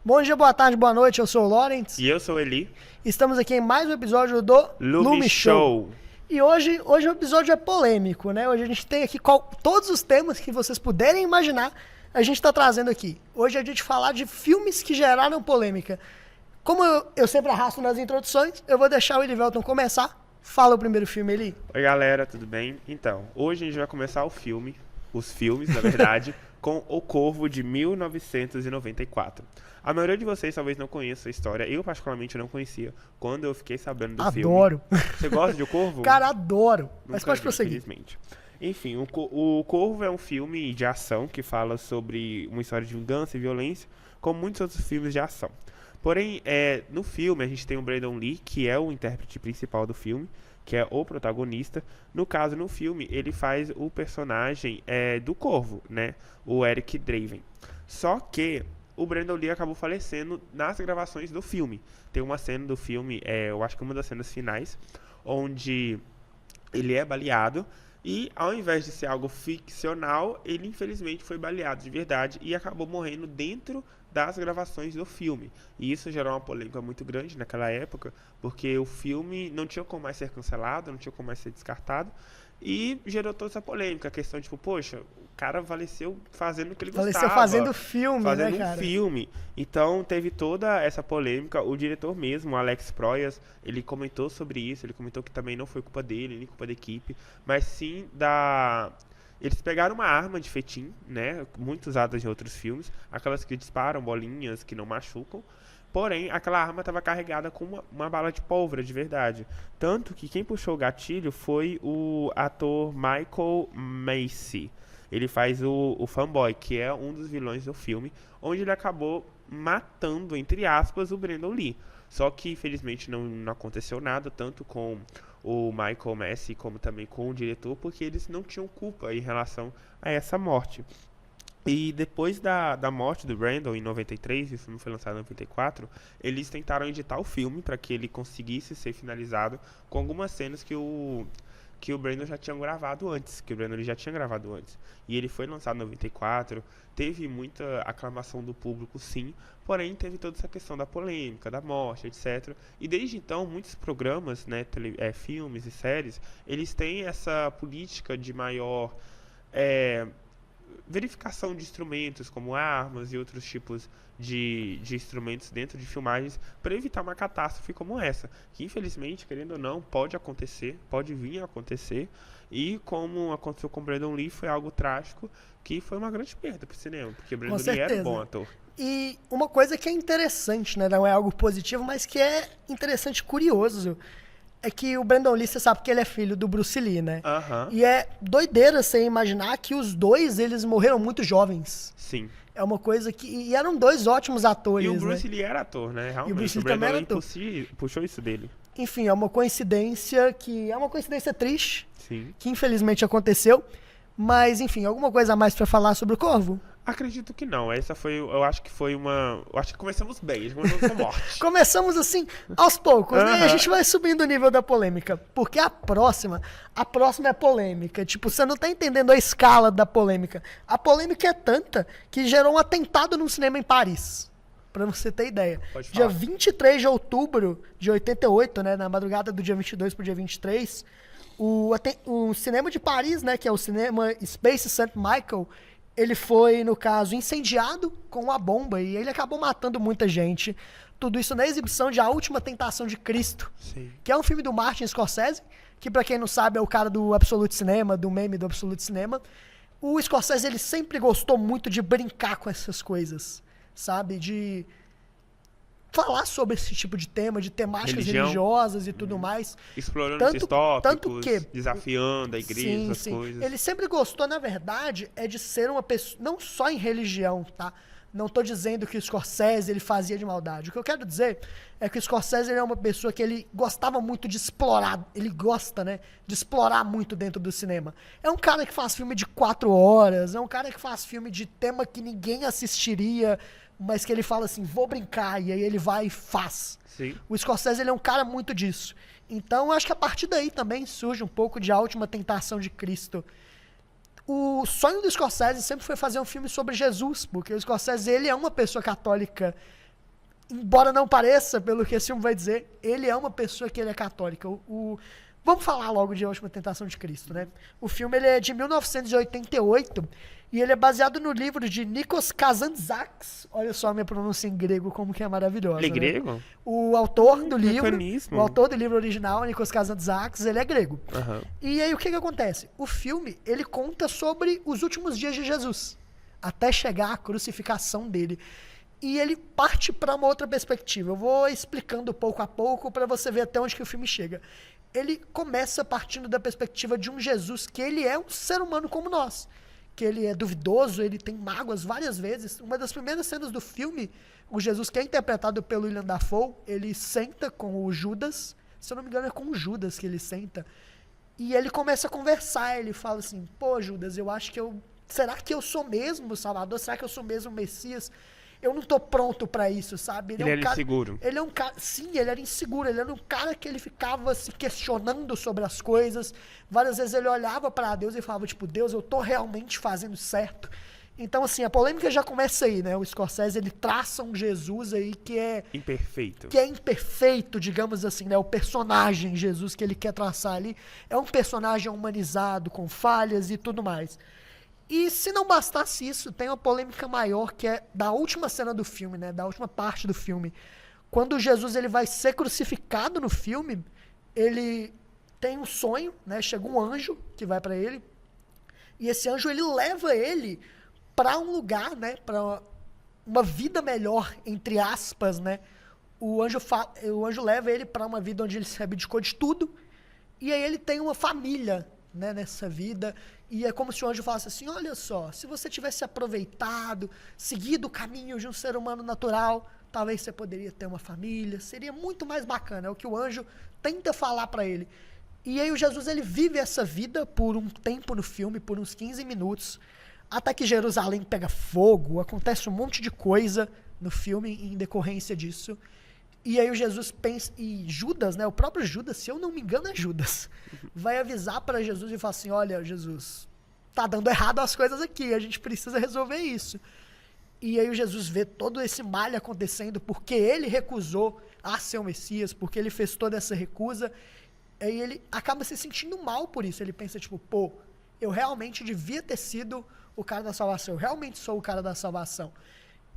Bom dia, boa tarde, boa noite, eu sou o Lawrence. E eu sou o Eli. Estamos aqui em mais um episódio do Lume Show. E hoje o episódio é polêmico, né? Hoje a gente tem aqui todos os temas que vocês puderem imaginar, a gente está trazendo aqui. Hoje é dia de falar de filmes que geraram polêmica. Como eu sempre arrasto nas introduções, eu vou deixar o Elivelton começar. Fala o primeiro filme, Eli. Oi, galera, tudo bem? Então, hoje a gente vai começar os filmes, na verdade, com O Corvo de 1994. A maioria de vocês talvez não conheça a história. Eu, particularmente, não conhecia quando eu fiquei sabendo do filme. Adoro. Você gosta de O Corvo? Cara, adoro. Nunca Mas pode vi, prosseguir. Infelizmente. Enfim, o Corvo é um filme de ação que fala sobre uma história de vingança e violência, como muitos outros filmes de ação. Porém, no filme, a gente tem o Brandon Lee, que é o intérprete principal do filme, que é o protagonista. No caso, no filme, ele faz o personagem do Corvo, né? O Eric Draven. Só que o Brandon Lee acabou falecendo nas gravações do filme. Tem uma cena do filme, eu acho que uma das cenas finais, onde ele é baleado e, ao invés de ser algo ficcional, ele infelizmente foi baleado de verdade e acabou morrendo dentro das gravações do filme. E isso gerou uma polêmica muito grande naquela época, porque o filme não tinha como mais ser cancelado, não tinha como mais ser descartado, e gerou toda essa polêmica, a questão tipo, poxa, o cara faleceu fazendo o que ele gostava. Faleceu fazendo filme, fazendo né, cara? um filme. Então teve toda essa polêmica. O diretor mesmo, Alex Proyas, ele comentou sobre isso, ele comentou que também não foi culpa dele, nem culpa da equipe, mas sim da... Eles pegaram uma arma de fetim, né, muito usada em outros filmes, aquelas que disparam bolinhas, que não machucam, porém, aquela arma estava carregada com uma bala de pólvora, de verdade. Tanto que quem puxou o gatilho foi o ator Michael Macy. Ele faz o fanboy, que é um dos vilões do filme, onde ele acabou matando, entre aspas, o Brandon Lee. Só que, infelizmente, não aconteceu nada, tanto com o Michael Macy como também com o diretor, porque eles não tinham culpa em relação a essa morte. E depois da morte do Brandon em 93, e o filme foi lançado em 94, eles tentaram editar o filme para que ele conseguisse ser finalizado com algumas cenas que o Brandon já tinha gravado antes, E ele foi lançado em 94, teve muita aclamação do público, sim, porém teve toda essa questão da polêmica, da morte, etc. E desde então, muitos programas, né, filmes e séries, eles têm essa política de maior verificação de instrumentos como armas e outros tipos de instrumentos dentro de filmagens para evitar uma catástrofe como essa, que infelizmente, querendo ou não, pode acontecer, pode vir a acontecer, e como aconteceu com o Brandon Lee, foi algo trágico, que foi uma grande perda para o cinema, porque o Brandon Lee era um bom ator. E uma coisa que é interessante, né, não é algo positivo, mas que é interessante e curioso, é que o Brandon Lee, você sabe que ele é filho do Bruce Lee, né? Aham. E é doideira você imaginar que os dois, eles morreram muito jovens. Sim. É uma coisa que... E eram dois ótimos atores, E o Bruce né? Lee era ator, né? Realmente. E o Bruce Lee Brandon também era Lee ator. puxou isso dele. Enfim, é uma coincidência que... É uma coincidência triste, Sim. que infelizmente aconteceu. Mas, enfim, alguma coisa a mais pra falar sobre o Corvo? Acredito que não. Essa foi, eu acho que foi uma... Eu acho que começamos bem, começamos com morte. Começamos assim, aos poucos, né? E a Aham. gente vai subindo o nível da polêmica. Porque a próxima é polêmica. Tipo, você não tá entendendo a escala da polêmica. A polêmica é tanta que gerou um atentado num cinema em Paris. Pra você ter ideia. Pode Dia falar. 23 de outubro de 88, né? Na madrugada do dia 22 pro dia 23, o cinema de Paris, né? Que é o cinema Space St. Michael, ele foi, no caso, incendiado com uma bomba e ele acabou matando muita gente. Tudo isso na exibição de A Última Tentação de Cristo, Sim. que é um filme do Martin Scorsese, que pra quem não sabe é o cara do Absolute Cinema, do meme do Absolute Cinema. O Scorsese, ele sempre gostou muito de brincar com essas coisas, sabe? De falar sobre esse tipo de tema, de temáticas Religião. religiosas e tudo mais. Explorando Tanto- esses tópicos, tanto que- desafiando a igreja, as coisas. Ele sempre gostou, na verdade, de ser uma pessoa, não só em religião, tá? Não tô dizendo que o Scorsese ele fazia de maldade. O que eu quero dizer é que o Scorsese ele é uma pessoa que ele gostava muito de explorar, ele gosta, né, de explorar muito dentro do cinema. É um cara que faz filme de 4 horas, é um cara que faz filme de tema que ninguém assistiria, mas que ele fala assim, vou brincar, e aí ele vai e faz. Sim. O Scorsese ele é um cara muito disso. Então, acho que a partir daí também surge um pouco de A Última Tentação de Cristo. O sonho do Scorsese sempre foi fazer um filme sobre Jesus, porque o Scorsese ele é uma pessoa católica embora não pareça, pelo que esse filme vai dizer, ele é uma pessoa que ele é católica. Vamos falar logo de A Última Tentação de Cristo, né? O filme ele é de 1988 e ele é baseado no livro de Nikos Kazantzakis. Olha só a minha pronúncia em grego, como que é maravilhosa. Ele é né? grego? O autor do livro, mecanismo. o autor do livro original, Nikos Kazantzakis, ele é grego. Aham. E aí o que acontece? O filme, ele conta sobre os últimos dias de Jesus, até chegar à crucificação dele. E ele parte para uma outra perspectiva. Eu vou explicando pouco a pouco para você ver até onde que o filme chega. Ele começa partindo da perspectiva de um Jesus que ele é um ser humano como nós. Que ele é duvidoso, ele tem mágoas várias vezes. Uma das primeiras cenas do filme, o Jesus que é interpretado pelo Willem Dafoe, ele senta com o Judas. Se eu não me engano é com o Judas que ele senta. E ele começa a conversar, ele fala assim, pô Judas, eu acho que será que eu sou mesmo o Salvador? Será que eu sou mesmo o Messias? Eu não tô pronto pra isso, sabe? Ele era inseguro. Ele é um cara, sim, ele era inseguro, ele era um cara que ele ficava se questionando sobre as coisas. Várias vezes ele olhava pra Deus e falava, tipo, Deus, eu tô realmente fazendo certo? Então, assim, a polêmica já começa aí, né? O Scorsese, ele traça um Jesus aí que é imperfeito, digamos assim, né? O personagem Jesus que ele quer traçar ali é um personagem humanizado, com falhas e tudo mais. E se não bastasse isso, tem uma polêmica maior que é da última cena do filme, né? Da última parte do filme. Quando Jesus ele vai ser crucificado no filme, ele tem um sonho, né? Chega um anjo que vai pra ele. E esse anjo ele leva ele para um lugar, né? Para uma vida melhor, entre aspas, né? O anjo leva ele para uma vida onde ele se abdicou de tudo. E aí ele tem uma família, né, nessa vida, e é como se o anjo falasse assim, olha só, se você tivesse aproveitado, seguido o caminho de um ser humano natural, talvez você poderia ter uma família, seria muito mais bacana, é o que o anjo tenta falar pra ele. E aí o Jesus, ele vive essa vida por um tempo no filme, por uns 15 minutos, até que Jerusalém pega fogo, acontece um monte de coisa no filme em decorrência disso. E aí o Jesus pensa, e Judas, né, o próprio Judas, se eu não me engano é Judas, vai avisar para Jesus e falar assim, olha Jesus, tá dando errado as coisas aqui, a gente precisa resolver isso. E aí o Jesus vê todo esse mal acontecendo porque ele recusou a ser o Messias, porque ele fez toda essa recusa, aí ele acaba se sentindo mal por isso, ele pensa tipo, pô, eu realmente devia ter sido o cara da salvação, eu realmente sou o cara da salvação.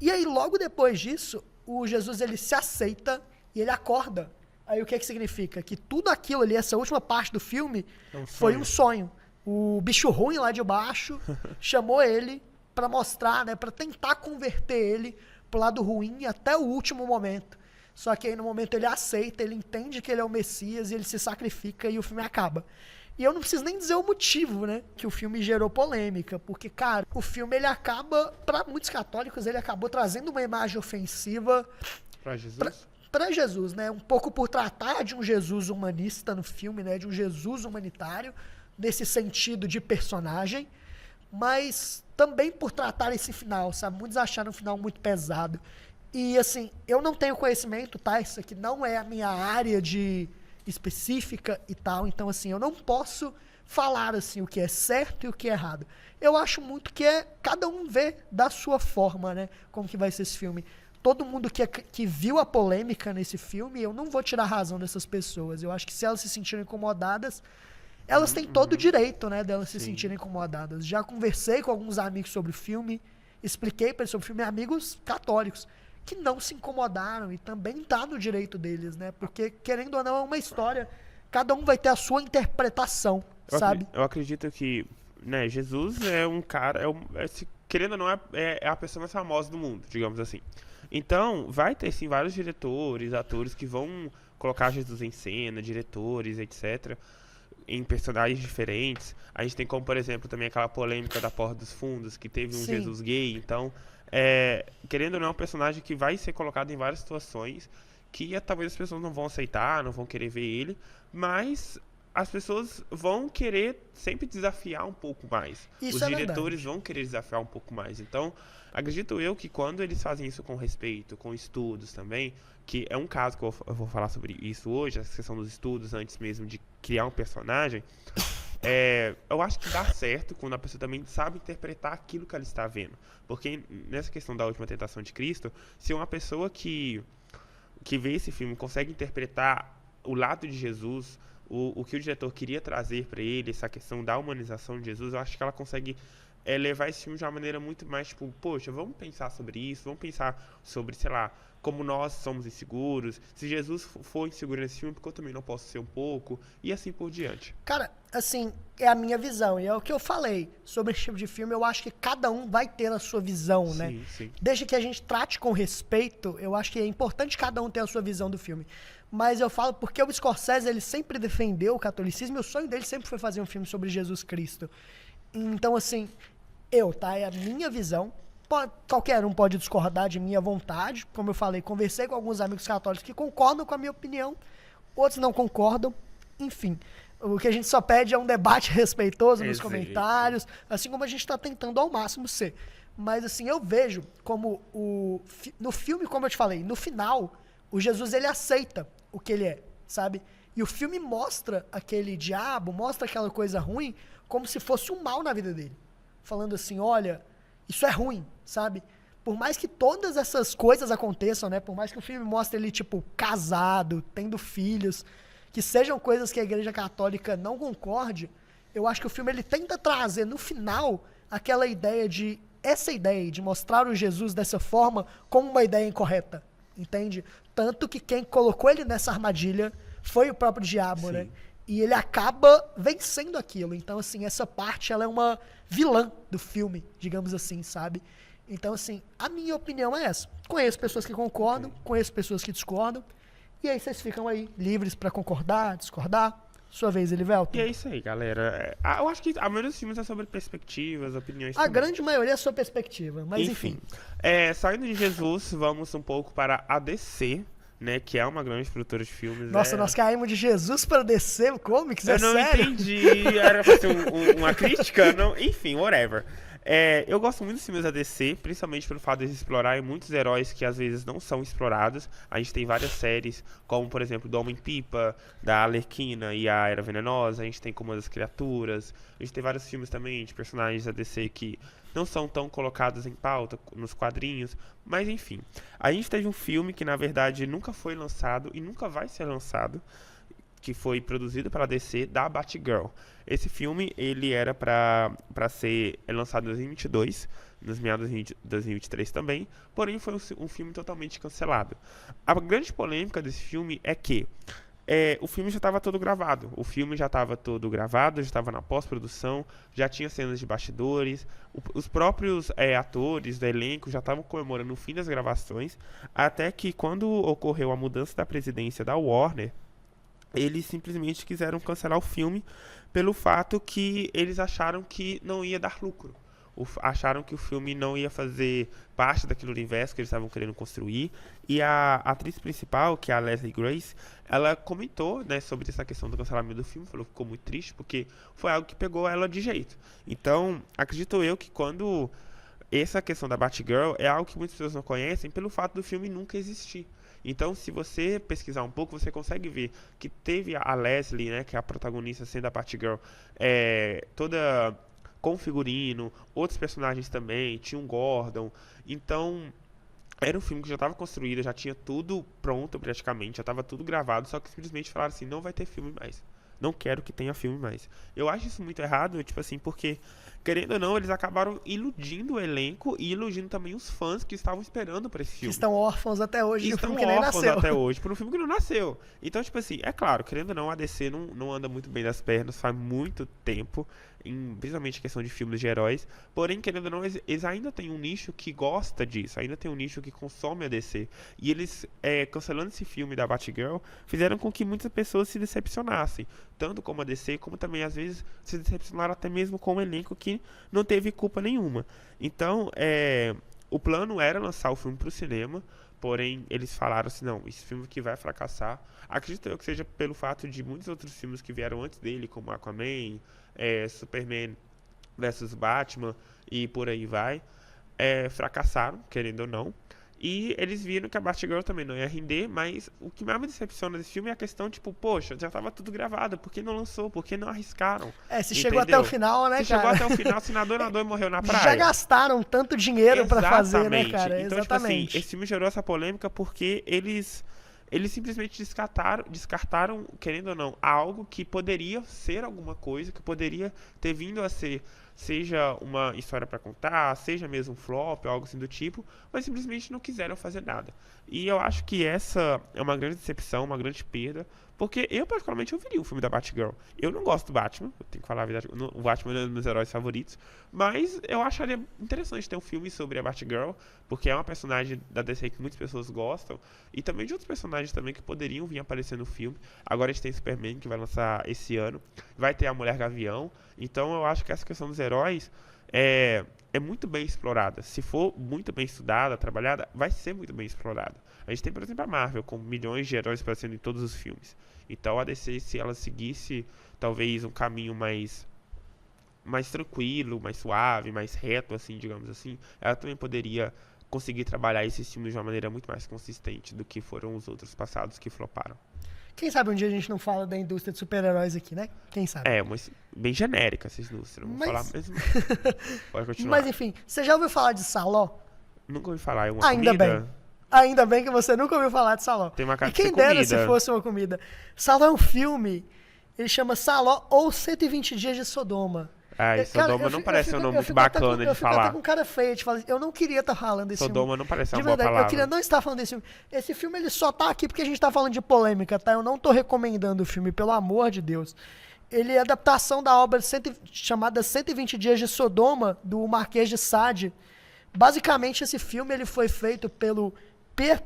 E aí logo depois disso, o Jesus ele se aceita e ele acorda. Aí o que significa? Que tudo aquilo ali, essa última parte do filme, foi um sonho. O bicho ruim lá de baixo chamou ele pra mostrar, né, para tentar converter ele pro lado ruim até o último momento. Só que aí no momento ele aceita, ele entende que ele é o Messias e ele se sacrifica e o filme acaba. E eu não preciso nem dizer o motivo, né, que o filme gerou polêmica, porque, cara, o filme ele acaba, para muitos católicos, ele acabou trazendo uma imagem ofensiva Pra Jesus? Pra Jesus, né, um pouco por tratar de um Jesus humanista no filme, né, de um Jesus humanitário, nesse sentido de personagem, mas também por tratar esse final, sabe, muitos acharam o final muito pesado. E, assim, eu não tenho conhecimento, tá, isso aqui não é a minha área de específica e tal, então assim, eu não posso falar assim o que é certo e o que é errado. Eu acho muito que cada um vê da sua forma, né, como que vai ser esse filme. Todo mundo que viu a polêmica nesse filme, eu não vou tirar a razão dessas pessoas. Eu acho que se elas se sentirem incomodadas, elas têm todo o direito, né, delas se sentirem incomodadas. Já conversei com alguns amigos sobre o filme, expliquei para eles sobre o filme, amigos católicos, que não se incomodaram e também tá no direito deles, né? Porque, querendo ou não, é uma história, cada um vai ter a sua interpretação, sabe? Eu acredito que, né, Jesus é um cara, querendo ou não, é a pessoa mais famosa do mundo, digamos assim. Então, vai ter, sim, vários diretores, atores que vão colocar Jesus em cena, diretores, etc., em personagens diferentes. A gente tem como, por exemplo, também aquela polêmica da Porta dos Fundos, que teve um Jesus gay, então... querendo ou não, é um personagem que vai ser colocado em várias situações que talvez as pessoas não vão aceitar, não vão querer ver ele, mas as pessoas vão querer sempre desafiar um pouco mais. Isso Os é diretores verdade. vão querer desafiar um pouco mais. Então, acredito eu que quando eles fazem isso com respeito, com estudos também, que é um caso que eu vou falar sobre isso hoje, a questão dos estudos antes mesmo de criar um personagem, eu acho que dá certo quando a pessoa também sabe interpretar aquilo que ela está vendo. Porque nessa questão da Última Tentação de Cristo, se uma pessoa que que vê esse filme consegue interpretar o lado de Jesus, o que o diretor queria trazer para ele, essa questão da humanização de Jesus, eu acho que ela consegue levar esse filme de uma maneira muito mais, tipo, poxa, vamos pensar sobre isso, vamos pensar sobre, sei lá, como nós somos inseguros, se Jesus for inseguro nesse filme, porque eu também não posso ser um pouco, e assim por diante. Cara, assim, é a minha visão, e é o que eu falei sobre esse tipo de filme, eu acho que cada um vai ter a sua visão, né? Sim. Desde que a gente trate com respeito, eu acho que é importante cada um ter a sua visão do filme. Mas eu falo porque o Scorsese, ele sempre defendeu o catolicismo, e o sonho dele sempre foi fazer um filme sobre Jesus Cristo. Então, assim, é a minha visão. Qualquer um pode discordar de mim à vontade. Como eu falei, conversei com alguns amigos católicos que concordam com a minha opinião, outros não concordam. Enfim, o que a gente só pede é um debate respeitoso nos comentários, assim como a gente está tentando ao máximo ser. Mas, assim, eu vejo como no filme, como eu te falei, no final, o Jesus, ele aceita o que ele é, sabe? E o filme mostra aquele diabo, mostra aquela coisa ruim, como se fosse um mal na vida dele. Falando assim, olha, isso é ruim, sabe? Por mais que todas essas coisas aconteçam, né? Por mais que o filme mostre ele, tipo, casado, tendo filhos, que sejam coisas que a Igreja Católica não concorde, eu acho que o filme, ele tenta trazer, no final, aquela ideia de mostrar o Jesus dessa forma como uma ideia incorreta, entende? Tanto que quem colocou ele nessa armadilha foi o próprio diabo, Sim. né? E ele acaba vencendo aquilo. Então, assim, essa parte, ela é uma vilã do filme, digamos assim, sabe? Então, assim, a minha opinião é essa. Conheço pessoas que concordam, conheço pessoas que discordam. E aí vocês ficam aí livres pra concordar, discordar. Sua vez, Elivelton. E é isso aí, galera. Eu acho que a maioria dos filmes é sobre perspectivas, opiniões. A também. grande maioria é a sua perspectiva, mas enfim. Saindo de Jesus, vamos um pouco para a DC, né, que é uma grande produtora de filmes. Nossa, nós caímos de Jesus para DC Comics, é Eu não sério? entendi. Era pra ser uma crítica? Não, enfim, whatever. Eu gosto muito dos filmes da DC, principalmente pelo fato de eles explorarem muitos heróis que às vezes não são explorados. A gente tem várias séries, como por exemplo do Homem-Pipa, da Arlequina e a Era Venenosa. A gente tem Como das Criaturas. A gente tem vários filmes também de personagens da DC que não são tão colocados em pauta nos quadrinhos. Mas enfim, a gente teve um filme que na verdade nunca foi lançado e nunca vai ser lançado, que foi produzido pela DC, da Batgirl. Esse filme, ele era pra ser lançado em 2022, nos meados de 2023 também, porém foi um filme totalmente cancelado. A grande polêmica desse filme é que o filme já estava todo gravado. O filme já estava todo gravado, já estava na pós-produção, já tinha cenas de bastidores, os próprios atores do elenco já estavam comemorando o fim das gravações, até que quando ocorreu a mudança da presidência da Warner, eles simplesmente quiseram cancelar o filme pelo fato que eles acharam que não ia dar lucro. Acharam que o filme não ia fazer parte daquele universo que eles estavam querendo construir. E a atriz principal, que é a Leslie Grace, ela comentou, né, sobre essa questão do cancelamento do filme, falou que ficou muito triste porque foi algo que pegou ela de jeito. Então, acredito eu que quando essa questão da Batgirl é algo que muitas pessoas não conhecem pelo fato do filme nunca existir. Então, se você pesquisar um pouco, você consegue ver que teve a Leslie, né, que é a protagonista sendo a Batgirl, toda com figurino, outros personagens também, tinha um Gordon. Então, era um filme que já estava construído, já tinha tudo pronto praticamente, já estava tudo gravado, só que simplesmente falaram assim, não vai ter filme mais. Não quero que tenha filme mais. Eu acho isso muito errado, tipo assim, porque, querendo ou não, eles acabaram iludindo o elenco e iludindo também os fãs que estavam esperando por esse Que filme. estão órfãos até hoje de um Estão filme que nem órfãos nasceu. até hoje por um filme que não nasceu. Então, tipo assim, é claro, querendo ou não, a DC não anda muito bem das pernas faz muito tempo, principalmente em questão de filmes de heróis. Porém, querendo ou não, eles ainda têm um nicho que gosta disso, ainda tem um nicho que consome a DC. E eles, cancelando esse filme da Batgirl, fizeram com que muitas pessoas se decepcionassem. Tanto como a DC, como também, às vezes, se decepcionaram até mesmo com o elenco que não teve culpa nenhuma. Então, o plano era lançar o filme para o cinema, porém, eles falaram assim, não, esse filme que vai fracassar. Acredito eu que seja pelo fato de muitos outros filmes que vieram antes dele, como Aquaman, Superman vs Batman e por aí vai, fracassaram, querendo ou não. E eles viram que a Batgirl também não ia render, mas o que mais me decepciona desse filme é a questão, tipo, poxa, já tava tudo gravado, por que não lançou? Por que não arriscaram? Se chegou até o final, né, se cara? chegou até o final, se nadou e morreu na praia. Já gastaram tanto dinheiro pra fazer, né, cara? Então, Exatamente. tipo assim, esse filme gerou essa polêmica porque eles eles simplesmente descartaram, querendo ou não, algo que poderia ser alguma coisa, que poderia ter vindo a ser, seja uma história pra contar, seja mesmo um flop, algo assim do tipo, mas simplesmente não quiseram fazer nada. E eu acho que essa é uma grande decepção, uma grande perda, porque eu, particularmente, eu viria o filme da Batgirl. Eu não gosto do Batman, eu tenho que falar a verdade, o Batman é um dos meus heróis favoritos, mas eu acharia interessante ter um filme sobre a Batgirl, porque é uma personagem da DC que muitas pessoas gostam, e também de outros personagens também que poderiam vir aparecer no filme. Agora a gente tem Superman, que vai lançar esse ano, vai ter a Mulher Gavião, então eu acho que essa questão dos heróis é muito bem explorada. Se for muito bem estudada, trabalhada, vai ser muito bem explorada. A gente tem, por exemplo, a Marvel, com milhões de heróis aparecendo em todos os filmes. Então a DC, se ela seguisse talvez um caminho mais tranquilo, mais suave, mais reto, assim, digamos assim, ela também poderia conseguir trabalhar esses filmes de uma maneira muito mais consistente do que foram os outros passados que floparam. Quem sabe um dia a gente não fala da indústria de super-heróis aqui, né? Quem sabe? Mas bem genérica essa indústria, não vou falar mesmo. Pode continuar. Mas enfim, você já ouviu falar de Saló? Nunca ouvi falar, é uma Ainda comida? bem. Ainda bem que você nunca ouviu falar de Saló. Tem uma cara E de ser quem dera comida. se fosse uma comida. Saló é um filme, ele chama Saló ou 120 Dias de Sodoma. E Sodoma não parece um nome muito bacana de Eu fico até falar. com cara feia de falar. Eu não queria estar falando desse filme. Sodoma não parece De uma boa verdade, palavra. eu queria não estar falando desse filme. Esse filme ele só tá aqui porque a gente tá falando de polêmica, tá? Eu não tô recomendando o filme, pelo amor de Deus. Ele é adaptação da obra chamada 120 Dias de Sodoma, do Marquês de Sade. Basicamente, esse filme ele foi feito pelo Pier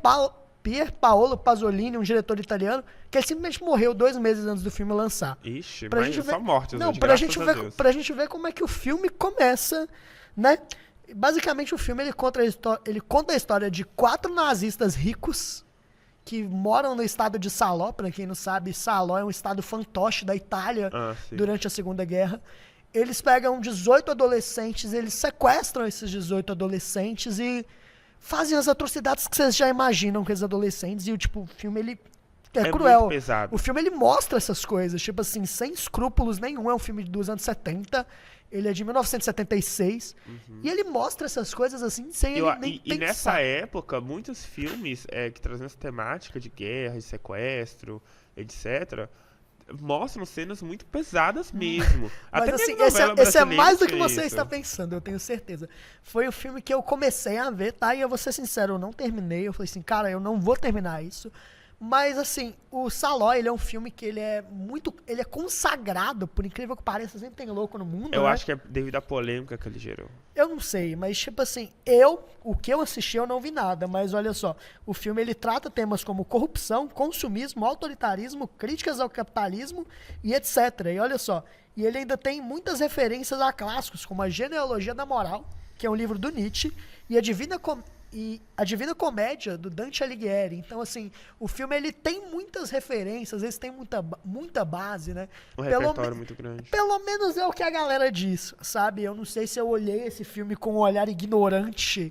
Paolo Pasolini, um diretor italiano, que ele simplesmente morreu 2 meses antes do filme lançar. Ixi, Pra mas gente só ver- mortes Não, hoje, pra graças gente, a ver, Deus. pra gente ver como é que o filme começa, né? Basicamente, o filme ele conta a história de 4 nazistas ricos que moram no estado de Salò. Pra quem não sabe, Salò é um estado fantoche da Itália Sim. durante a Segunda Guerra. Eles pegam 18 adolescentes, eles sequestram esses 18 adolescentes e fazem as atrocidades que vocês já imaginam com esses adolescentes. E o filme ele é cruel. Muito pesado. O filme ele mostra essas coisas, tipo assim, sem escrúpulos nenhum. É um filme dos anos 70. Ele é de 1976. E ele mostra essas coisas assim, sem ele nem E pensar. nessa época, muitos filmes que trazem essa temática de guerra, de sequestro, etc., mostram cenas muito pesadas mesmo. Mas Até assim, mesmo novela esse é brasileira mais do que tinha você isso. está pensando, eu tenho certeza. Foi o filme que eu comecei a ver, tá? E eu vou ser sincero, eu não terminei. Eu falei assim, cara, eu não vou terminar isso. Mas assim, o Saló, ele é um filme que ele é consagrado, por incrível que pareça, sempre tem louco no mundo, Eu né? acho que é devido à polêmica que ele gerou. Eu não sei, mas tipo assim, o que eu assisti eu não vi nada, mas olha só, o filme ele trata temas como corrupção, consumismo, autoritarismo, críticas ao capitalismo e etc. E olha só, e ele ainda tem muitas referências a clássicos, como a Genealogia da Moral, que é um livro do Nietzsche, e a Divina Comédia, do Dante Alighieri. Então, assim, o filme ele tem muitas referências, eles têm muita base, né? Um repertório muito grande. Pelo menos é o que a galera diz, sabe? Eu não sei se eu olhei esse filme com um olhar ignorante,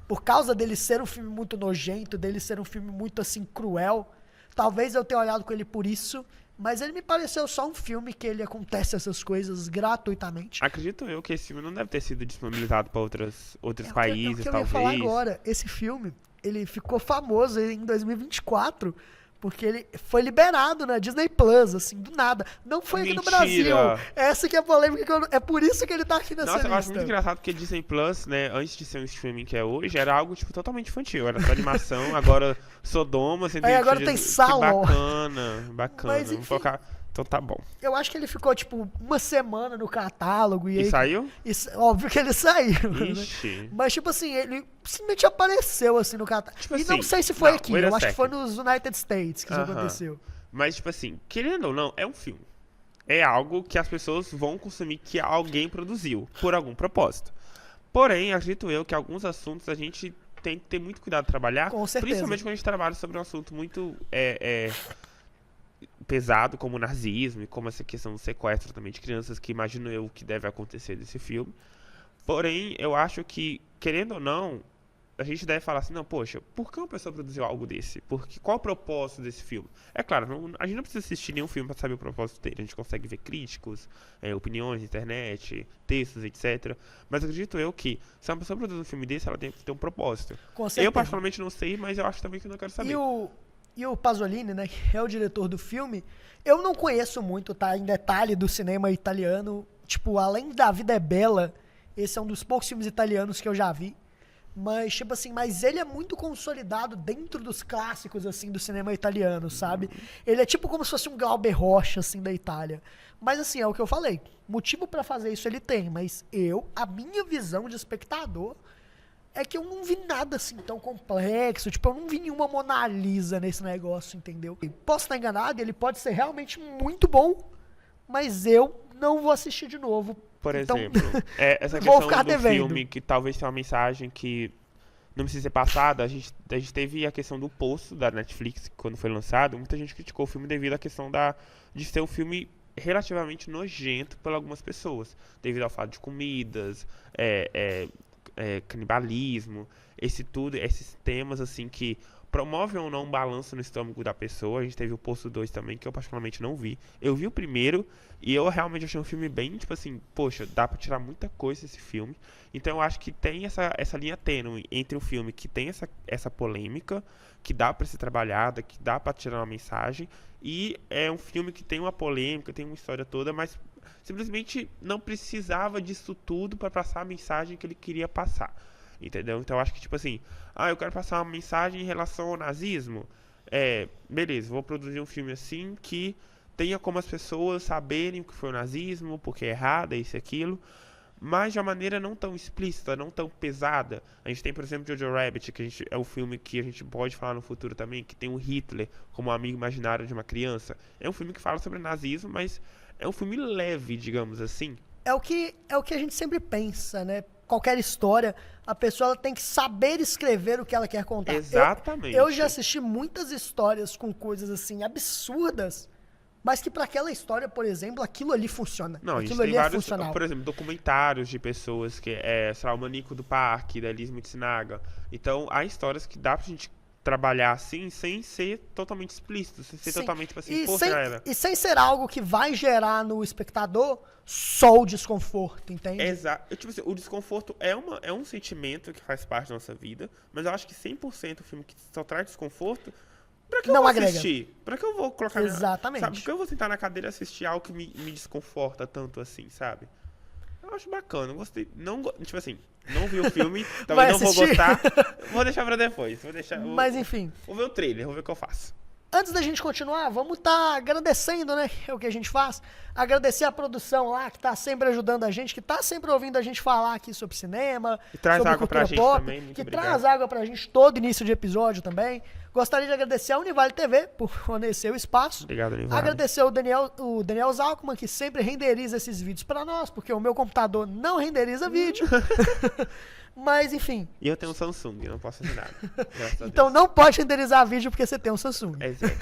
por causa dele ser um filme muito nojento, dele ser um filme muito, assim, cruel. Talvez eu tenha olhado com ele por isso, mas ele me pareceu só um filme que ele acontece essas coisas gratuitamente. Acredito eu que esse filme não deve ter sido disponibilizado para outros É países, o que eu ia talvez. falar agora. Esse filme, ele ficou famoso em 2024, porque ele foi liberado na Disney Plus, assim, do nada. Não foi aqui no Mentira. Brasil. Essa que é a polêmica, é por isso que ele tá aqui nessa Nossa, eu acho lista. muito engraçado porque Disney Plus, né, antes de ser um streaming que é hoje, era algo, tipo, totalmente infantil. Era só animação, agora Sodoma, Aí agora tem Saló. Bacana. Mas, Vou enfim. colocar... Então tá bom. Eu acho que ele ficou, tipo, uma semana no catálogo. E E aí, saiu? óbvio que ele saiu. Né? Ixi. Mas, tipo assim, ele simplesmente apareceu, assim, no catálogo. Tipo E não assim, sei se foi não, aqui. wait a Eu acho que foi second. nos United States que isso Aham. aconteceu. Mas, tipo assim, querendo ou não, é um filme. É algo que as pessoas vão consumir que alguém produziu, por algum propósito. Porém, acredito eu que alguns assuntos a gente tem que ter muito cuidado de trabalhar. Com certeza. Principalmente quando a gente trabalha sobre um assunto muito pesado, como o nazismo e como essa questão do sequestro também de crianças, que imagino eu que deve acontecer desse filme. Porém, eu acho que, querendo ou não, a gente deve falar assim, não, poxa, por que uma pessoa produziu algo desse? Qual o propósito desse filme? É claro, a gente não precisa assistir nenhum filme para saber o propósito dele. A gente consegue ver críticos, opiniões na internet, textos, etc. Mas acredito eu que, se uma pessoa produz um filme desse, ela tem que ter um propósito. Com certeza. Eu, particularmente, não sei, mas eu acho também que eu não quero saber. e o Pasolini, né, que é o diretor do filme, eu não conheço muito, tá, em detalhe do cinema italiano. Tipo, além da Vida é Bela, esse é um dos poucos filmes italianos que eu já vi. Mas, tipo assim, mas ele é muito consolidado dentro dos clássicos, assim, do cinema italiano, sabe? Ele é tipo como se fosse um Glauber Rocha, assim, da Itália. Mas, assim, é o que eu falei. Motivo pra fazer isso ele tem, mas a minha visão de espectador é que eu não vi nada, assim, tão complexo. Tipo, eu não vi nenhuma Mona Lisa nesse negócio, entendeu? Posso estar enganado, ele pode ser realmente muito bom, mas eu não vou assistir de novo. Por Então, exemplo, essa vou questão ficar do devendo. filme, que talvez tenha uma mensagem que não precisa ser passada, a gente teve a questão do Poço da Netflix, quando foi lançado, muita gente criticou o filme devido à questão de ser um filme relativamente nojento por algumas pessoas, devido ao fato de comidas, canibalismo, esses temas assim que promovem ou não um balanço no estômago da pessoa. A gente teve o Poço 2 também, que eu particularmente não vi. Eu vi o primeiro e eu realmente achei um filme bem, tipo assim, poxa, dá pra tirar muita coisa desse filme. Então eu acho que tem essa linha tênue entre o filme que tem essa polêmica, que dá pra ser trabalhada, que dá pra tirar uma mensagem, e é um filme que tem uma polêmica, tem uma história toda, mas simplesmente não precisava disso tudo pra passar a mensagem que ele queria passar. Entendeu? Então eu acho que, tipo assim, eu quero passar uma mensagem em relação ao nazismo. Beleza, vou produzir um filme assim que tenha como as pessoas saberem o que foi o nazismo, porque é errado, isso e aquilo, mas de uma maneira não tão explícita, não tão pesada. A gente tem, por exemplo, Jojo Rabbit, que é um filme que a gente pode falar no futuro também, que tem o Hitler como um amigo imaginário de uma criança. É um filme que fala sobre nazismo, mas é um filme leve, digamos assim. É o que a gente sempre pensa, né? Qualquer história, a pessoa ela tem que saber escrever o que ela quer contar. Exatamente. Eu já assisti muitas histórias com coisas assim absurdas, mas que para aquela história, por exemplo, aquilo ali funciona. Não, a gente aquilo tem ali é vários, funcional. por exemplo, documentários de pessoas que sei lá, o Maníaco do Parque, da Elis Mitsunaga. Então, há histórias que dá pra gente trabalhar assim, sem ser totalmente explícito, sem ser Sim. totalmente, tipo assim, E pô, sem, galera. e sem ser algo que vai gerar no espectador só o desconforto, entende? Exato. Tipo assim, o desconforto é um sentimento que faz parte da nossa vida, mas eu acho que 100% o filme que só traz desconforto, pra que eu Não vou agrega. assistir? Pra que eu vou colocar Exatamente. Sabe, por que eu vou sentar na cadeira e assistir algo que me desconforta tanto assim, sabe? Eu acho bacana, eu gostei. Não, tipo assim, não vi o filme, Vai talvez não vou assistir? gostar. Vou deixar pra depois. Mas enfim. Vou ver o trailer, vou ver o que eu faço. Antes da gente continuar, vamos estar agradecendo, né? É o que a gente faz. Agradecer a produção lá, que tá sempre ajudando a gente, que tá sempre ouvindo a gente falar aqui sobre cinema, E traz sobre água pra cultura gente pop, também, muito que obrigado. traz água pra gente todo início de episódio também. Gostaria de agradecer a Univale TV por fornecer o espaço. Obrigado, Univale. Agradecer o Daniel Zalkman, que sempre renderiza esses vídeos pra nós, porque o meu computador não renderiza vídeo. Mas, enfim. E eu tenho um Samsung, eu não posso fazer nada. Graças a Então Deus. não pode renderizar vídeo porque você tem um Samsung. Exato.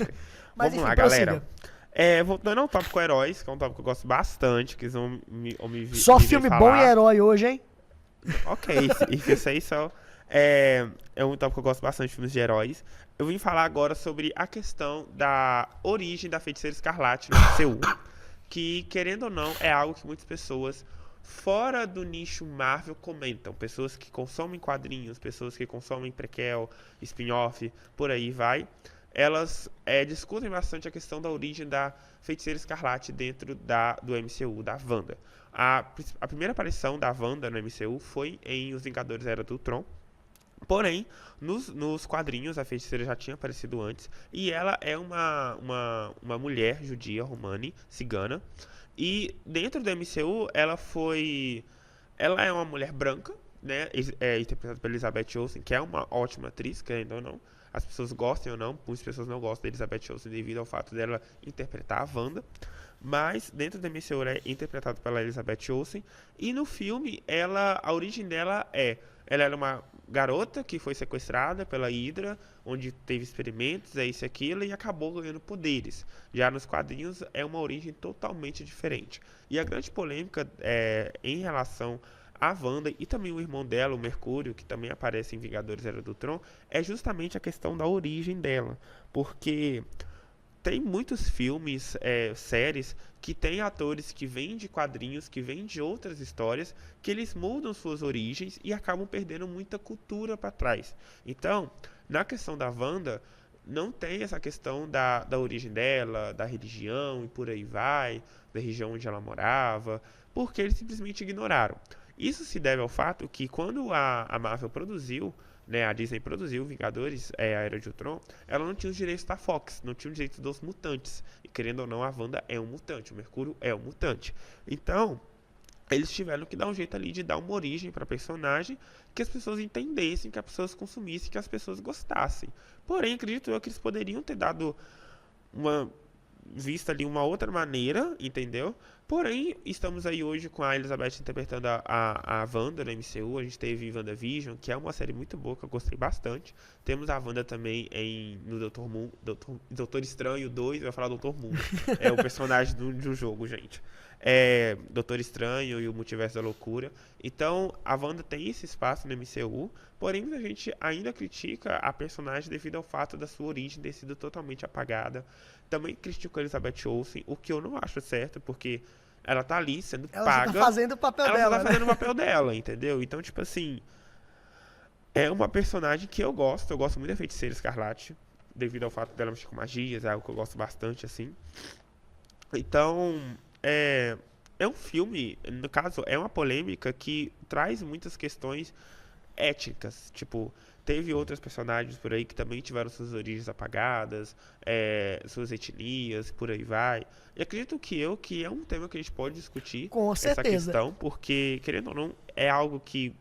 Mas, Vamos enfim, lá, prossiga. galera. Voltando ao tópico heróis, que é um tópico que eu gosto bastante, que eles vão Só me ver filme falar. bom e herói hoje, hein? Ok, isso aí só é um tópico que eu gosto bastante de filmes de heróis. Eu vim falar agora sobre a questão da origem da Feiticeira Escarlate no MCU, que, querendo ou não, é algo que muitas pessoas fora do nicho Marvel comentam. Pessoas que consomem quadrinhos, pessoas que consomem prequel, spin-off, por aí vai. Elas discutem bastante a questão da origem da Feiticeira Escarlate dentro do MCU, da Wanda. A primeira aparição da Wanda no MCU foi em Os Vingadores Era do Ultron. Porém, nos quadrinhos, a Feiticeira já tinha aparecido antes. E ela é uma mulher judia, romani, cigana. E dentro do MCU, ela é uma mulher branca, né? É interpretada pela Elizabeth Olsen, que é uma ótima atriz, querendo ou não. As pessoas gostem ou não, muitas pessoas não gostam da Elizabeth Olsen devido ao fato dela interpretar a Wanda. Mas dentro do MCU ela é interpretada pela Elizabeth Olsen. E no filme, a origem dela ela era uma garota que foi sequestrada pela Hydra, onde teve experimentos, isso e aquilo, e acabou ganhando poderes. Já nos quadrinhos é uma origem totalmente diferente. E a grande polêmica em relação a Wanda e também o irmão dela, o Mercúrio, que também aparece em Vingadores Era do Ultron, é justamente a questão da origem dela. Porque tem muitos filmes, séries, que tem atores que vêm de quadrinhos, que vêm de outras histórias, que eles mudam suas origens e acabam perdendo muita cultura para trás. Então, na questão da Wanda, não tem essa questão da origem dela, da religião e por aí vai, da região onde ela morava, porque eles simplesmente ignoraram. Isso se deve ao fato que quando a Marvel produziu, né, a Disney produziu Vingadores, a Era de Ultron, ela não tinha os direitos da Fox, não tinha os direitos dos mutantes. E querendo ou não, a Wanda é um mutante, o Mercúrio é um mutante. Então, eles tiveram que dar um jeito ali de dar uma origem para personagem, que as pessoas entendessem, que as pessoas consumissem, que as pessoas gostassem. Porém, acredito eu que eles poderiam ter dado uma vista ali uma outra maneira, entendeu? Porém, estamos aí hoje com a Elizabeth interpretando a Wanda no MCU. A gente teve WandaVision, que é uma série muito boa, que eu gostei bastante. Temos a Wanda também no Doutor Estranho 2, eu ia falar Doutor Mundo. É o personagem de um jogo, gente. Doutor Estranho e o Multiverso da Loucura. Então, a Wanda tem esse espaço no MCU, porém muita gente ainda critica a personagem devido ao fato da sua origem ter sido totalmente apagada. Também critico a Elizabeth Olsen, o que eu não acho certo, porque ela tá ali sendo paga. Ela tá fazendo o papel dela. Ela tá fazendo né? o papel dela, entendeu? Então, tipo assim, é uma personagem que eu gosto muito da Feiticeira Escarlate, devido ao fato dela mexer com magias, é algo que eu gosto bastante, assim. Então, é um filme, no caso, é uma polêmica que traz muitas questões étnicas. Tipo, teve outros personagens por aí que também tiveram suas origens apagadas, suas etnias, por aí vai. E acredito que é um tema que a gente pode discutir, Com essa certeza. questão, porque, querendo ou não, é algo que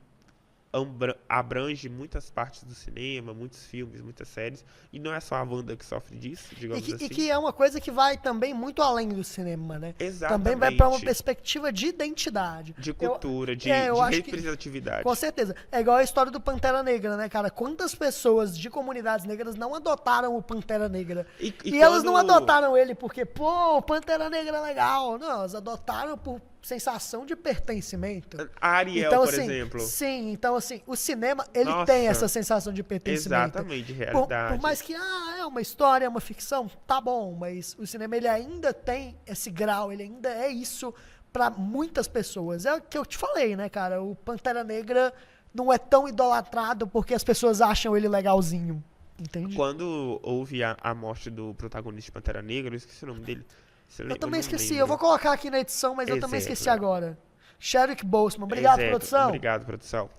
abrange muitas partes do cinema, muitos filmes, muitas séries, e não é só a Wanda que sofre disso, digamos assim. E que é uma coisa que vai também muito além do cinema, né? Exatamente. Também vai para uma perspectiva de identidade. De cultura, de eu acho que, representatividade. com certeza. É igual a história do Pantera Negra, né, cara? Quantas pessoas de comunidades negras não adotaram o Pantera Negra? E elas não adotaram ele porque, pô, o Pantera Negra é legal. Não, elas adotaram por sensação de pertencimento. A Ariel, então, por assim, exemplo. Sim, então assim, o cinema, ele Nossa, tem essa sensação de pertencimento. Exatamente, de realidade. Por mais que, é uma história, é uma ficção, tá bom, mas o cinema, ele ainda tem esse grau, ele ainda é isso pra muitas pessoas. É o que eu te falei, né, cara? O Pantera Negra não é tão idolatrado porque as pessoas acham ele legalzinho, entende? Quando houve a morte do protagonista de Pantera Negra, eu esqueci o nome dele. Eu também esqueci, eu vou colocar aqui na edição, mas eu também esqueci agora. Chadwick Boseman, obrigado, produção. Obrigado, produção.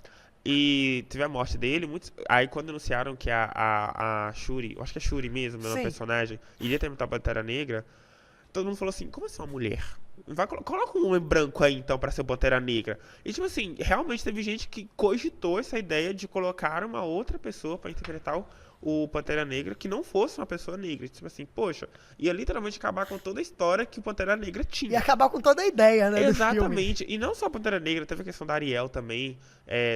E teve a morte dele, aí quando anunciaram que a Shuri, eu acho que é Shuri mesmo, né, personagem, iria interpretar a Pantera Negra, todo mundo falou assim, como assim uma mulher? Coloca um homem branco aí, então, pra ser Pantera Negra. E, tipo assim, realmente teve gente que cogitou essa ideia de colocar uma outra pessoa pra interpretar o Pantera Negra que não fosse uma pessoa negra. Tipo assim, poxa, ia literalmente acabar com toda a história que o Pantera Negra tinha. Ia acabar com toda a ideia, né? Exatamente. E não só a Pantera Negra, teve a questão da Ariel também,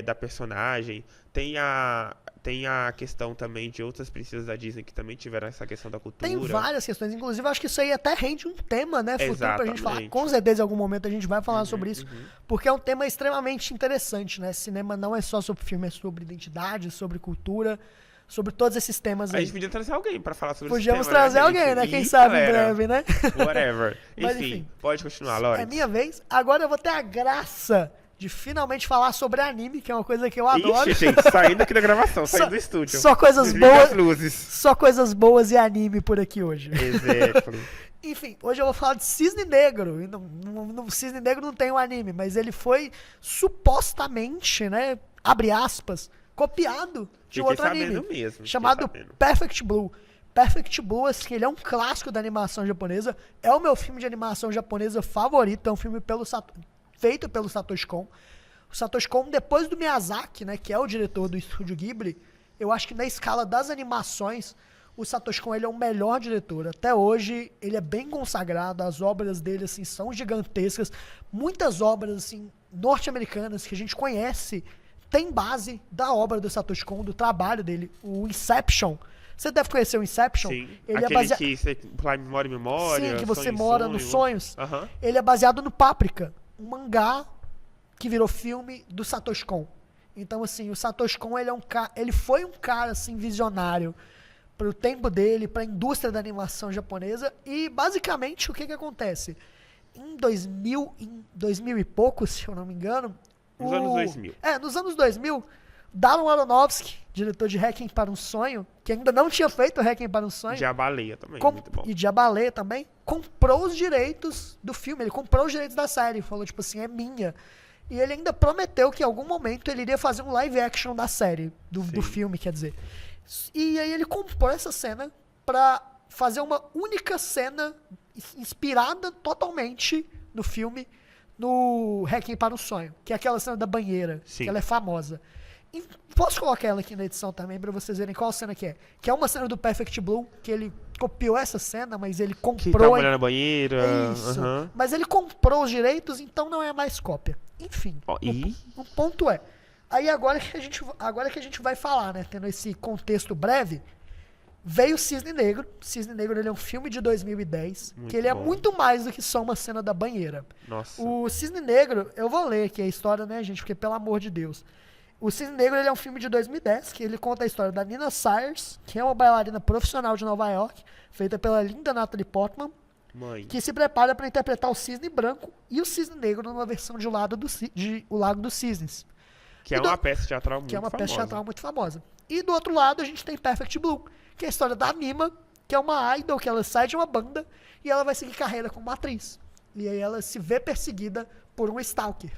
da personagem. Tem a questão também de outras princesas da Disney que também tiveram essa questão da cultura. Tem várias questões. Inclusive, eu acho que isso aí até rende um tema, né? Futuro pra gente falar. Com certeza, em algum momento a gente vai falar sobre isso. Porque é um tema extremamente interessante, né? Cinema não é só sobre filme, é sobre identidade, sobre cultura, sobre todos esses temas aí. A gente podia trazer alguém pra falar sobre Podíamos trazer alguém, né? Quem sabe em breve, né? Whatever. Mas, enfim, pode continuar, Lawrence. É minha vez. Agora eu vou ter a graça de finalmente falar sobre anime, que é uma coisa que eu adoro. Ixi, gente, saindo aqui da gravação, saindo do estúdio. Só coisas boas. Luzes. Só coisas boas e anime por aqui hoje. Exemplo. Enfim, hoje eu vou falar de Cisne Negro. Cisne Negro não tem um anime, mas ele foi supostamente, né, abre aspas, copiado de outro anime mesmo, chamado Perfect Blue. Perfect Blue, assim, ele é um clássico da animação japonesa. É o meu filme de animação japonesa favorito. É um filme feito pelo Satoshi Kon. O Satoshi Kon, depois do Miyazaki, né, que é o diretor do estúdio Ghibli, eu acho que na escala das animações, o Satoshi Kon, ele é o melhor diretor. Até hoje, ele é bem consagrado. As obras dele, assim, são gigantescas. Muitas obras, assim, norte-americanas que a gente conhece tem base da obra do Satoshi Kon, do trabalho dele. O Inception. Você deve conhecer o Inception. Sim, ele aquele que você memória e memória. Sim, que você mora nos sonhos. Uhum. Ele é baseado no Paprika, um mangá que virou filme do Satoshi Kon. Então, assim, o Satoshi Kon, ele foi um cara, assim, visionário pro tempo dele, pra indústria da animação japonesa. E, basicamente, o que acontece? Em 2000 e pouco, se eu não me engano... Nos anos 2000. Nos anos 2000, Darren Aronofsky, diretor de Requiem para um Sonho, que ainda não tinha feito Requiem para um Sonho. De A Baleia também, muito bom. E de A Baleia também, comprou os direitos do filme, ele comprou os direitos da série, falou tipo assim, é minha. E ele ainda prometeu que em algum momento ele iria fazer um live action da série, do filme, quer dizer. E aí ele comprou essa cena pra fazer uma única cena inspirada totalmente no filme, no Requiem para um Sonho, que é aquela cena da banheira, Sim. que ela é famosa. E posso colocar ela aqui na edição também, pra vocês verem qual cena que é. Que é uma cena do Perfect Blue, que ele copiou essa cena, mas ele Que tá comprou... a mulher na banheira. Isso. aham. Mas ele comprou os direitos, então não é mais cópia. Enfim, Ó, e? o ponto é... Aí agora que a gente vai falar, né? Tendo esse contexto breve, veio Cisne Negro. Cisne Negro ele é um filme de 2010, Muito que ele é bom. muito mais do que só uma cena da banheira. Nossa. O Cisne Negro, eu vou ler aqui a história, né, gente? Porque, pelo amor de Deus. O Cisne Negro ele é um filme de 2010, que ele conta a história da Nina Sayers, que é uma bailarina profissional de Nova York, feita pela linda Natalie Portman, Mãe. que se prepara para interpretar o Cisne Branco e o Cisne Negro numa versão de O Lago dos Cisnes. Que é E do- uma peça teatral muito Que é uma peça famosa. teatral muito famosa. E do outro lado a gente tem Perfect Blue, que é a história da Mima, que é uma idol que ela sai de uma banda e ela vai seguir carreira como atriz. E aí ela se vê perseguida por um stalker.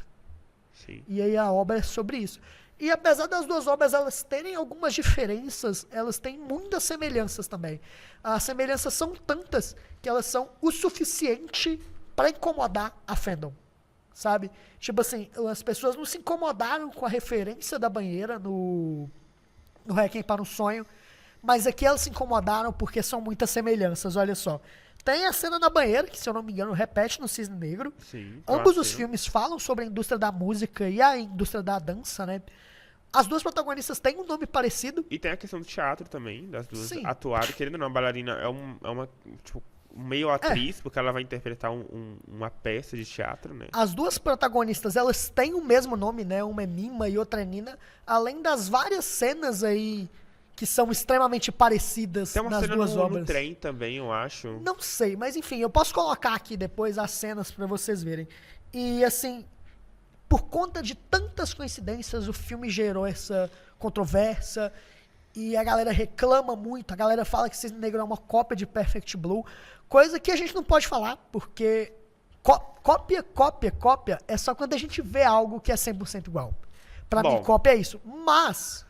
Sim. E aí a obra é sobre isso. E apesar das duas obras elas terem algumas diferenças, elas têm muitas semelhanças também. As semelhanças são tantas que elas são o suficiente para incomodar a fandom. Sabe? Tipo assim, as pessoas não se incomodaram com a referência da banheira no Requiem para um Sonho, mas aqui elas se incomodaram porque são muitas semelhanças, olha só. Tem a cena da banheira, que se eu não me engano repete no Cisne Negro. Sim. Ambos os cena. filmes falam sobre a indústria da música e a indústria da dança, né? As duas protagonistas têm um nome parecido. E tem a questão do teatro também, das duas Sim. atuarem. Querendo ou não, a bailarina é uma, tipo, meio atriz, porque ela vai interpretar uma peça de teatro, né? As duas protagonistas, elas têm o mesmo nome, né? Uma é Mima e outra é Nina. Além das várias cenas aí que são extremamente parecidas Tem uma nas cena duas no obras. trem também, eu acho. Não sei, mas enfim, eu posso colocar aqui depois as cenas pra vocês verem. E assim, por conta de tantas coincidências, o filme gerou essa controvérsia e a galera reclama muito. A galera fala que Cisne Negro é uma cópia de Perfect Blue, coisa que a gente não pode falar, porque cópia é só quando a gente vê algo que é 100% igual. Pra Bom. mim, cópia é isso. Mas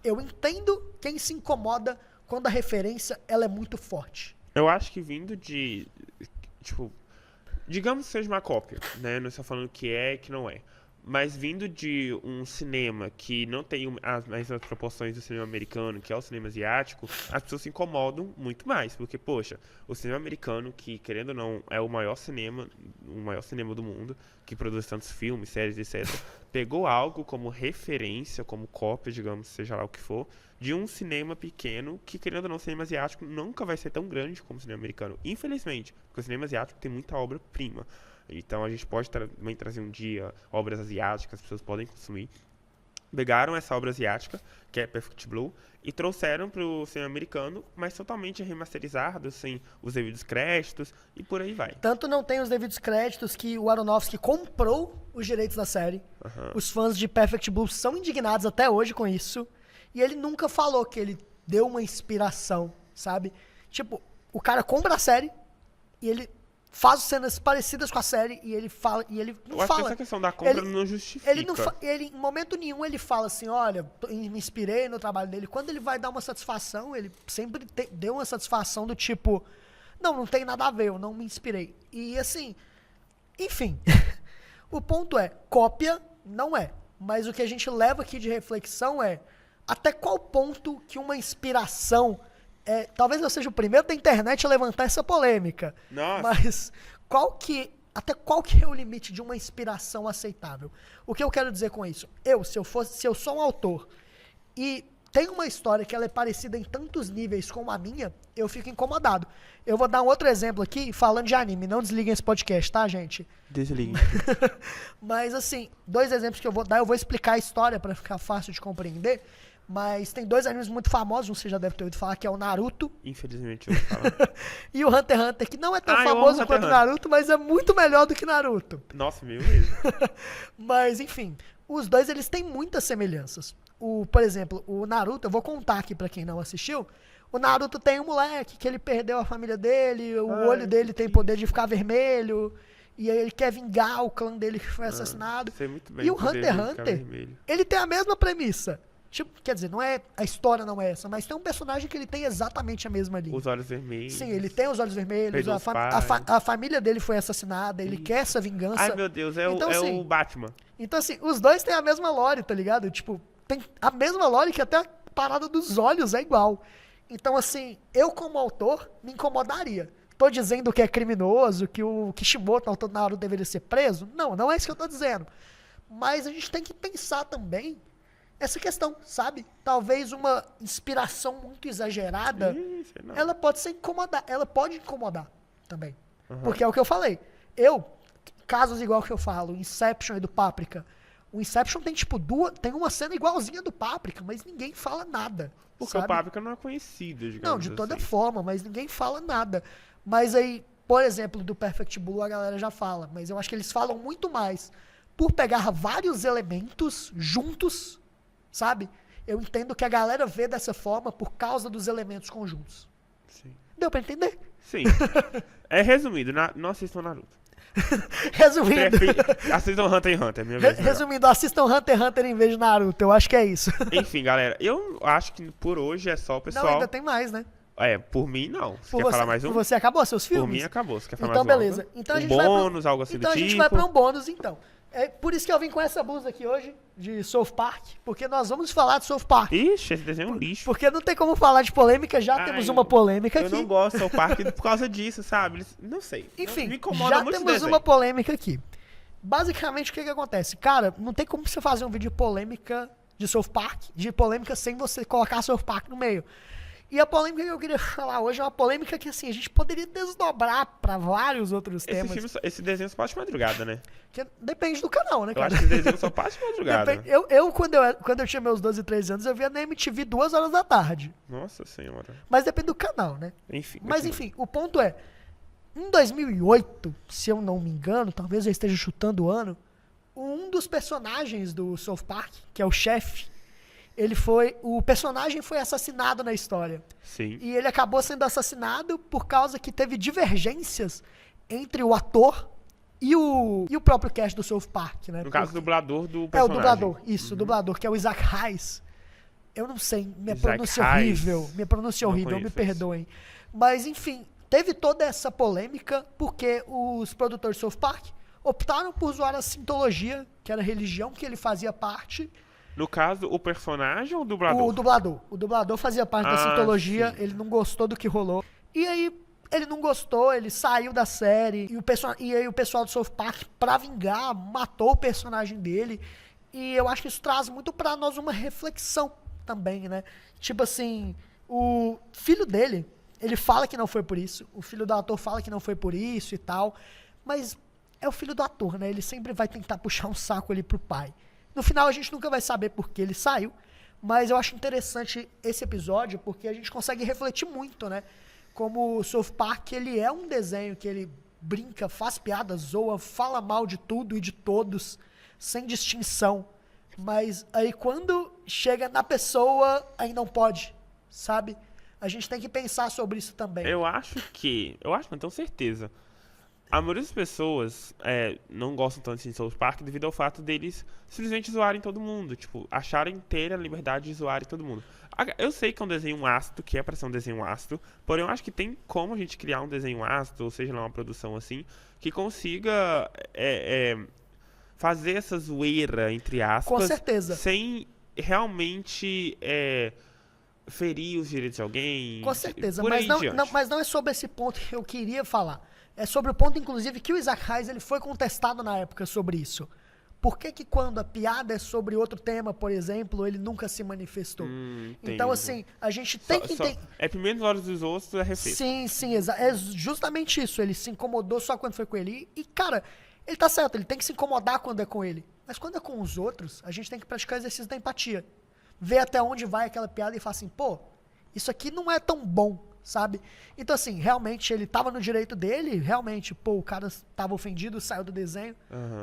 eu entendo quem se incomoda quando a referência ela é muito forte. Eu acho que vindo de, tipo, digamos que seja uma cópia, né? Não estou falando que é e que não é. Mas vindo de um cinema que não tem as mesmas proporções do cinema americano, que é o cinema asiático, as pessoas se incomodam muito mais. Porque, poxa, o cinema americano, que querendo ou não é o maior cinema do mundo, que produz tantos filmes, séries, etc., pegou algo como referência, como cópia, digamos, seja lá o que for, de um cinema pequeno, que querendo ou não, o cinema asiático nunca vai ser tão grande como o cinema americano. Infelizmente, porque o cinema asiático tem muita obra-prima. Então a gente pode também trazer um dia obras asiáticas, as pessoas podem consumir. Pegaram essa obra asiática, que é Perfect Blue, e trouxeram para o cinema americano, mas totalmente remasterizado, sem os devidos créditos, e por aí vai. Tanto não tem os devidos créditos que o Aronofsky comprou os direitos da série. Aham. Os fãs de Perfect Blue são indignados até hoje com isso. E ele nunca falou que ele deu uma inspiração, sabe? Tipo, o cara compra a série e ele faz cenas parecidas com a série e ele fala, e ele não Eu acho que fala. essa questão da compra Ele- não justifica. Ele, em momento nenhum, ele fala assim, olha, me inspirei no trabalho dele. Quando ele vai dar uma satisfação, ele sempre deu uma satisfação do tipo, não tem nada a ver, eu não me inspirei. E assim, enfim, o ponto é, cópia não é. Mas o que a gente leva aqui de reflexão é, até qual ponto que uma inspiração... talvez eu seja o primeiro da internet a levantar essa polêmica. Nossa. Mas até qual que é o limite de uma inspiração aceitável? O que eu quero dizer com isso? Se eu sou um autor e tem uma história que ela é parecida em tantos níveis como a minha, eu fico incomodado. Eu vou dar um outro exemplo aqui, falando de anime. Não desliguem esse podcast, tá, gente? Desligue. Mas assim, 2 exemplos que eu vou dar, eu vou explicar a história pra ficar fácil de compreender. Mas tem 2 animes muito famosos, um você já deve ter ouvido falar, que é o Naruto Infelizmente, eu vou falar. e o Hunter x Hunter, que não é tão Eu amo famoso Hunter quanto x o Hunter. Naruto, mas é muito melhor do que Naruto. Nossa, meu mesmo. Mas, enfim, os dois eles têm muitas semelhanças. Por exemplo, o Naruto, eu vou contar aqui pra quem não assistiu, o Naruto tem um moleque que ele perdeu a família dele, o olho dele tem poder de ficar vermelho, e aí ele quer vingar o clã dele que foi assassinado. Sei muito bem E o poder Hunter x de ficar Hunter, vermelho. ele tem a mesma premissa. Tipo, quer dizer, não é, a história não é essa, mas tem um personagem que ele tem exatamente a mesma linha. Os olhos vermelhos. Sim, ele tem os olhos vermelhos, Perdeu a, os a família dele foi assassinada, ele quer essa vingança. Ai, meu Deus, é, Então, é assim, o Batman. Então, assim, os dois têm a mesma lore, tá ligado? Tipo, tem a mesma lore que até a parada dos olhos é igual. Então, assim, eu como autor me incomodaria. Tô dizendo que é criminoso, que o Kishimoto, autor do Naruto, deveria ser preso? Não, não é isso que eu tô dizendo. Mas a gente tem que pensar também essa questão, sabe? Talvez uma inspiração muito exagerada, ela pode ser incomodar, ela pode incomodar também. Porque é o que eu falei. Casos igual que eu falo, Inception e do Páprica. O Inception tem, tipo, tem uma cena igualzinha do Páprica, mas ninguém fala nada. Porque sabe? o Páprica não é conhecido, digamos Não, de toda assim. forma, mas ninguém fala nada. Mas aí, por exemplo, do Perfect Blue a galera já fala, mas eu acho que eles falam muito mais por pegar vários elementos juntos, sabe? Eu entendo que a galera vê dessa forma por causa dos elementos conjuntos. Sim. Deu pra entender? Sim. É resumido, não assistam Naruto. Resumindo, Assistam Hunter x Hunter, minha vez. resumindo, assistam Hunter x Hunter em vez de Naruto. Eu acho que é isso. Enfim, galera, eu acho que por hoje é só, pessoal. Não, ainda tem mais, né? Por mim não. Você Por quer você, falar mais um? por você acabou seus filmes? Por mim acabou. Você quer falar Então, mais um? beleza. Algo? Então, a Um gente vai bônus, algo assim Então do a gente tipo? vai pra um bônus, então. É por isso que eu vim com essa blusa aqui hoje, de South Park, porque nós vamos falar de South Park. Ixi, esse desenho é um lixo. Porque não tem como falar de polêmica, já temos uma polêmica aqui. Eu não gosto do South Park por causa disso, sabe? Não sei. Enfim, Me incomoda já muito esse temos desenho. uma polêmica aqui. Basicamente, o que acontece? Cara, não tem como você fazer um vídeo de polêmica de South Park, de polêmica sem você colocar South Park no meio. E a polêmica que eu queria falar hoje é uma polêmica que, assim, a gente poderia desdobrar pra vários outros temas. Esse desenho só passa de madrugada, né? Que depende do canal, né, Eu cara? acho que esse desenho só passa de madrugada. Quando eu tinha meus 12, 13 anos, eu via na MTV 2 horas da tarde. Nossa senhora. Mas depende do canal, né? Enfim. Mas continua. enfim, o ponto é, em 2008, se eu não me engano, talvez eu esteja chutando o ano, um dos personagens do South Park, que é o chefe, o personagem foi assassinado na história. Sim. E ele acabou sendo assassinado por causa que teve divergências entre o ator e o próprio cast do South Park, né? No caso, o dublador do o personagem. dublador, isso, o dublador, que é o Isaac Hayes. Eu não sei, minha Isaac pronúncia é Hayes. horrível, minha pronúncia é Não horrível, me conheço perdoem. Mas, enfim, teve toda essa polêmica porque os produtores do South Park optaram por zoar a Scientologia, que era a religião que ele fazia parte. No caso, o personagem ou o dublador? O dublador. O dublador fazia parte da Scientologia, sim. ele não gostou do que rolou. E aí, ele não gostou, ele saiu da série. E aí o pessoal do South Park, pra vingar, matou o personagem dele. E eu acho que isso traz muito pra nós uma reflexão também, né? Tipo assim, o filho dele, ele fala que não foi por isso. O filho do ator fala que não foi por isso e tal. Mas é o filho do ator, né? Ele sempre vai tentar puxar um saco ali pro pai. No final, a gente nunca vai saber por que ele saiu, mas eu acho interessante esse episódio porque a gente consegue refletir muito, né? Como o South Park, ele é um desenho que ele brinca, faz piada, zoa, fala mal de tudo e de todos, sem distinção. Mas aí quando chega na pessoa, aí não pode, sabe? A gente tem que pensar sobre isso também. Eu acho, não tenho certeza. A maioria das pessoas não gostam tanto de South Park devido ao fato deles simplesmente zoarem todo mundo. Tipo, acharem ter a liberdade de zoarem todo mundo. Eu sei que é um desenho ácido, que é pra ser um desenho ácido, porém eu acho que tem como a gente criar um desenho ácido, ou seja lá uma produção assim, que consiga fazer essa zoeira, entre aspas, Com certeza. sem realmente ferir os direitos de alguém. Com certeza, por aí mas não é sobre esse ponto que eu queria falar. É sobre o ponto, inclusive, que o Isaac Hayes ele foi contestado na época sobre isso. Por que quando a piada é sobre outro tema, por exemplo, ele nunca se manifestou? Então, assim, a gente tem que entender... É primeiro nos olhos dos outros, é refeito. Sim, é justamente isso. Ele se incomodou só quando foi com ele. E, cara, ele tá certo, ele tem que se incomodar quando é com ele. Mas quando é com os outros, a gente tem que praticar o exercício da empatia. Ver até onde vai aquela piada e falar assim, pô, isso aqui não é tão bom, sabe? Então, assim, realmente ele tava no direito dele, realmente, pô, o cara tava ofendido, saiu do desenho,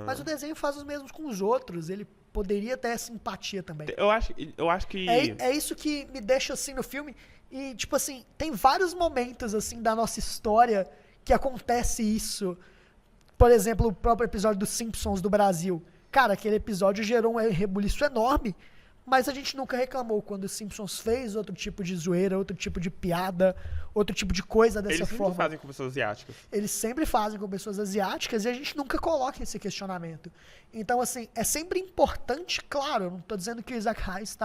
mas o desenho faz os mesmos com os outros, ele poderia ter essa empatia também. Eu acho que... É isso que me deixa, assim, no filme, e, tipo assim, tem vários momentos, assim, da nossa história que acontece isso. Por exemplo, o próprio episódio dos Simpsons do Brasil. Cara, aquele episódio gerou um rebuliço enorme, mas a gente nunca reclamou quando os Simpsons fez outro tipo de zoeira, outro tipo de piada, outro tipo de coisa dessa forma. Eles sempre fazem com pessoas asiáticas. Eles sempre fazem com pessoas asiáticas e a gente nunca coloca esse questionamento. Então, assim, é sempre importante, claro, eu não tô dizendo que o Isaac Hayes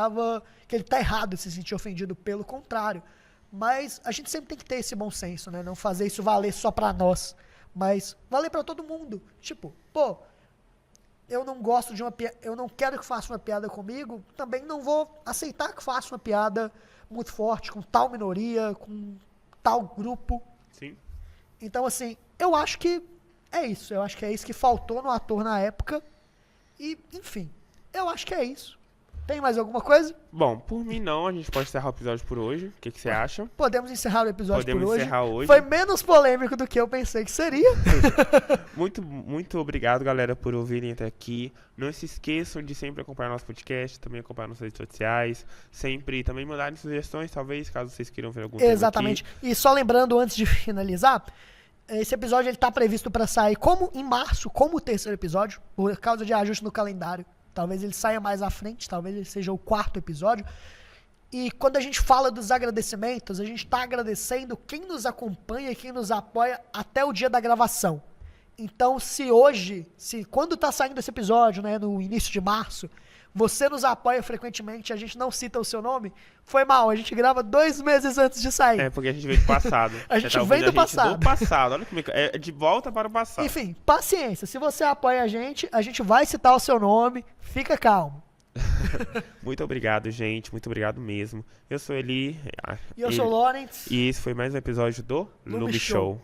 que ele tá errado se sentir ofendido, pelo contrário. Mas a gente sempre tem que ter esse bom senso, né? Não fazer isso valer só pra nós, mas valer pra todo mundo. Tipo, pô, eu não gosto de eu não quero que faça uma piada comigo, também não vou aceitar que faça uma piada muito forte com tal minoria, com tal grupo. Sim. Então, assim, eu acho que é isso. Eu acho que é isso que faltou no ator na época. E, enfim, eu acho que é isso. Tem mais alguma coisa? Bom, por mim não, a gente pode encerrar o episódio por hoje. O que você acha? Podemos encerrar o episódio por hoje. Podemos encerrar hoje. Foi menos polêmico do que eu pensei que seria. Muito obrigado, galera, por ouvirem até aqui. Não se esqueçam de sempre acompanhar nosso podcast, também acompanhar nossas redes sociais. Sempre também mandarem sugestões, talvez, caso vocês queiram ver algum tema Exatamente. aqui. E só lembrando, antes de finalizar, esse episódio ele tá previsto para sair como em março, como o terceiro episódio, por causa de ajuste no calendário. Talvez ele saia mais à frente, talvez ele seja o quarto episódio. E quando a gente fala dos agradecimentos, a gente está agradecendo quem nos acompanha e quem nos apoia até o dia da gravação. Então, quando está saindo esse episódio, né, no início de março, você nos apoia frequentemente, a gente não cita o seu nome, foi mal, a gente grava 2 meses antes de sair. É, porque a gente veio do passado. A gente vem do passado. Do passado, olha como é de volta para o passado. Enfim, paciência, se você apoia a gente vai citar o seu nome, fica calmo. Muito obrigado, gente, muito obrigado mesmo. Eu sou Eli. E eu sou o Lawrence. E esse foi mais um episódio do Lube Show.